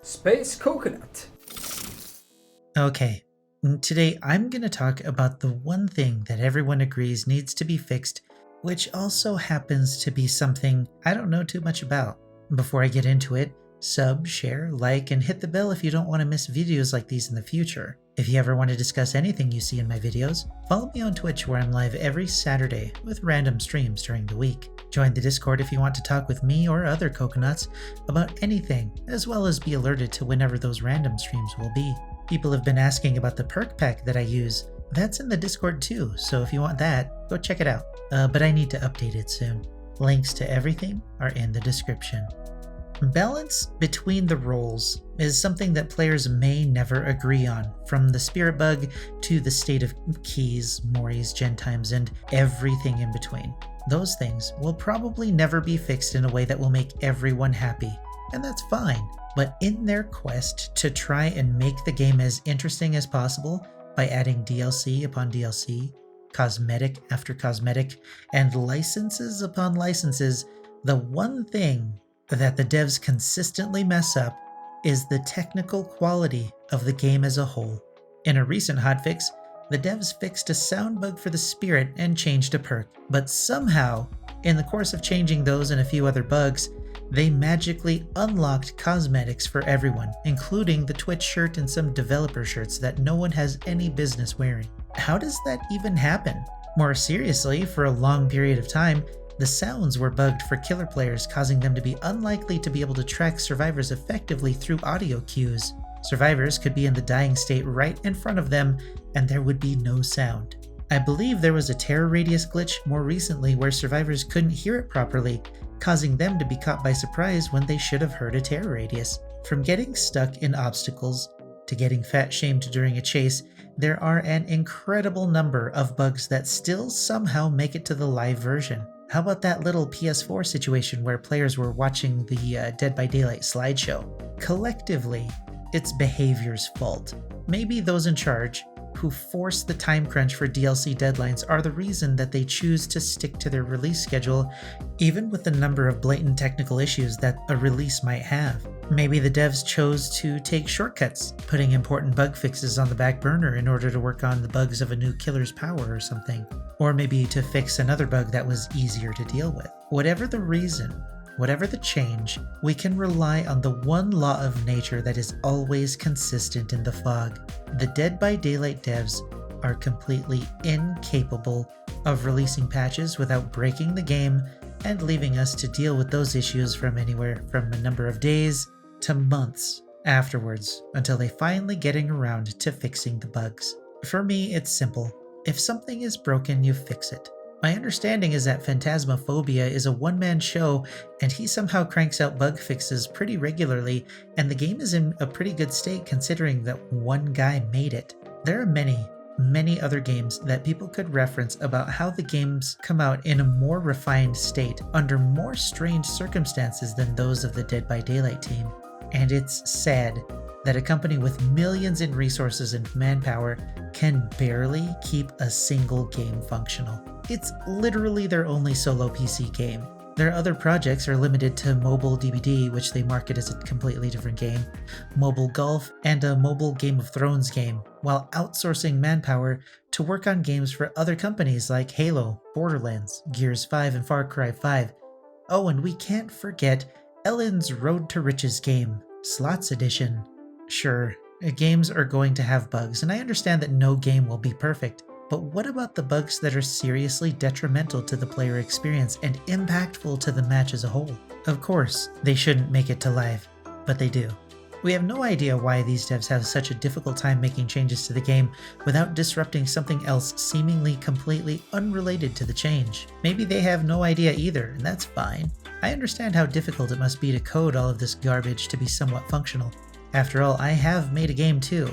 Space Coconut. Okay, today I'm going to talk about the one thing that everyone agrees needs to be fixed, which also happens to be something I don't know too much about. Before I get into it, sub, share, like, and hit the bell if you don't want to miss videos like these in the future. If you ever want to discuss anything you see in my videos, follow me on Twitch where I'm live every Saturday with random streams during the week. Join the Discord if you want to talk with me or other coconuts about anything, as well as be alerted to whenever those random streams will be. People have been asking about the perk pack that I use. That's in the Discord too, so if you want that, go check it out. But I need to update it soon. Links to everything are in the description. Balance between the roles is something that players may never agree on, from the spirit bug to the state of keys, moris, gen times, and everything in between. Those things will probably never be fixed in a way that will make everyone happy, and that's fine. But in their quest to try and make the game as interesting as possible by adding DLC upon DLC, cosmetic after cosmetic, and licenses upon licenses, the one thing that the devs consistently mess up is the technical quality of the game as a whole. In a recent hotfix, the devs fixed a sound bug for the spirit and changed a perk, but somehow, in the course of changing those and a few other bugs, they magically unlocked cosmetics for everyone, including the Twitch shirt and some developer shirts that no one has any business wearing. How does that even happen? More seriously, for a long period of time, the sounds were bugged for killer players, causing them to be unlikely to be able to track survivors effectively through audio cues. Survivors could be in the dying state right in front of them, and there would be no sound. I believe there was a terror radius glitch more recently where survivors couldn't hear it properly, causing them to be caught by surprise when they should have heard a terror radius. From getting stuck in obstacles to getting fat shamed during a chase, there are an incredible number of bugs that still somehow make it to the live version. How about that little PS4 situation where players were watching the Dead by Daylight slideshow? Collectively, it's behavior's fault. Maybe those in charge, who force the time crunch for DLC deadlines, are the reason that they choose to stick to their release schedule, even with the number of blatant technical issues that a release might have. Maybe the devs chose to take shortcuts, putting important bug fixes on the back burner in order to work on the bugs of a new killer's power or something. Or maybe to fix another bug that was easier to deal with. Whatever the reason, whatever the change, we can rely on the one law of nature that is always consistent in the fog. The Dead by Daylight devs are completely incapable of releasing patches without breaking the game and leaving us to deal with those issues from anywhere from a number of days to months afterwards until they finally getting around to fixing the bugs. For me, it's simple. If something is broken, you fix it. My understanding is that Phantasmophobia is a one-man show and he somehow cranks out bug fixes pretty regularly, and the game is in a pretty good state considering that one guy made it. There are many other games that people could reference about how the games come out in a more refined state under more strange circumstances than those of the Dead by Daylight team. And it's sad that a company with millions in resources and manpower can barely keep a single game functional. It's literally their only solo PC game. Their other projects are limited to mobile DBD, which they market as a completely different game, mobile golf, and a mobile Game of Thrones game, while outsourcing manpower to work on games for other companies like Halo, Borderlands, Gears 5, and Far Cry 5. Oh, and we can't forget Ellen's Road to Riches game, Slots Edition. Sure, games are going to have bugs, and I understand that no game will be perfect. But what about the bugs that are seriously detrimental to the player experience and impactful to the match as a whole? Of course, they shouldn't make it to live, but they do. We have no idea why these devs have such a difficult time making changes to the game without disrupting something else seemingly completely unrelated to the change. Maybe they have no idea either, and that's fine. I understand how difficult it must be to code all of this garbage to be somewhat functional. After all, I have made a game too.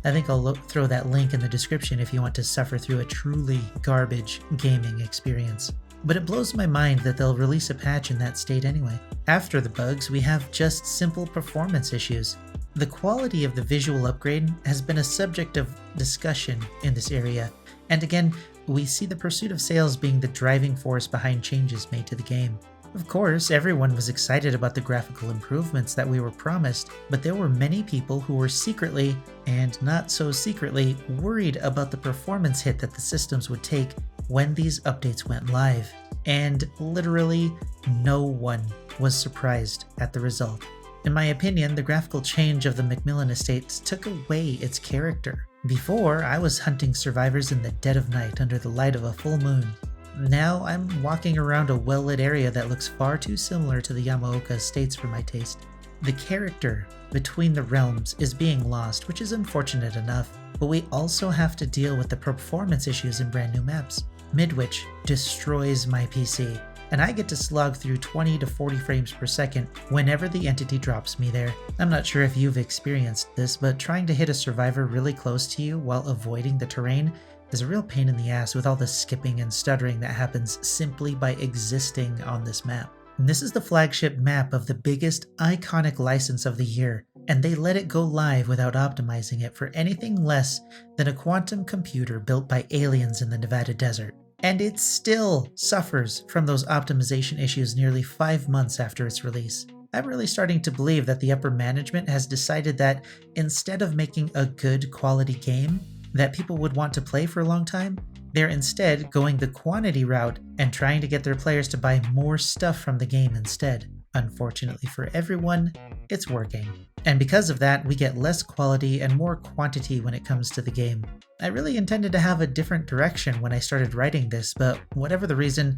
I think I'll throw that link in the description if you want to suffer through a truly garbage gaming experience. But it blows my mind that they'll release a patch in that state anyway. After the bugs, we have just simple performance issues. The quality of the visual upgrade has been a subject of discussion in this area, and again, we see the pursuit of sales being the driving force behind changes made to the game. Of course, everyone was excited about the graphical improvements that we were promised, but there were many people who were secretly, and not so secretly, worried about the performance hit that the systems would take when these updates went live. And literally, no one was surprised at the result. In my opinion, the graphical change of the Macmillan Estates took away its character. Before, I was hunting survivors in the dead of night under the light of a full moon. Now I'm walking around a well-lit area that looks far too similar to the Yamaoka Estates for my taste. The character between the realms is being lost, which is unfortunate enough, but we also have to deal with the performance issues in brand new maps. Midwich destroys my PC, and I get to slog through 20 to 40 frames per second whenever the entity drops me there. I'm not sure if you've experienced this, but trying to hit a survivor really close to you while avoiding the terrain is a real pain in the ass with all the skipping and stuttering that happens simply by existing on this map. And this is the flagship map of the biggest iconic license of the year, and they let it go live without optimizing it for anything less than a quantum computer built by aliens in the Nevada desert. And it still suffers from those optimization issues nearly 5 months after its release. I'm really starting to believe that the upper management has decided that instead of making a good quality game that people would want to play for a long time, they're instead going the quantity route and trying to get their players to buy more stuff from the game instead. Unfortunately for everyone, it's working. And because of that, we get less quality and more quantity when it comes to the game. I really intended to have a different direction when I started writing this, but whatever the reason,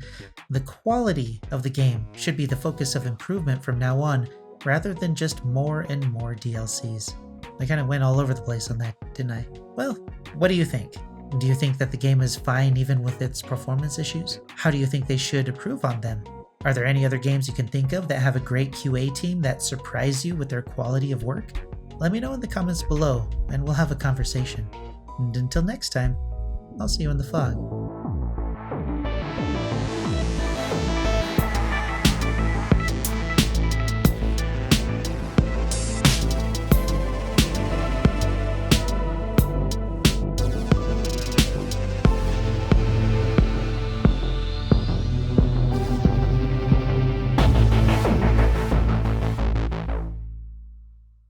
the quality of the game should be the focus of improvement from now on, rather than just more and more DLCs. I kind of went all over the place on that, didn't I? Well, what do you think? Do you think that the game is fine even with its performance issues? How do you think they should improve on them? Are there any other games you can think of that have a great QA team that surprise you with their quality of work? Let me know in the comments below, and we'll have a conversation. And until next time, I'll see you in the fog.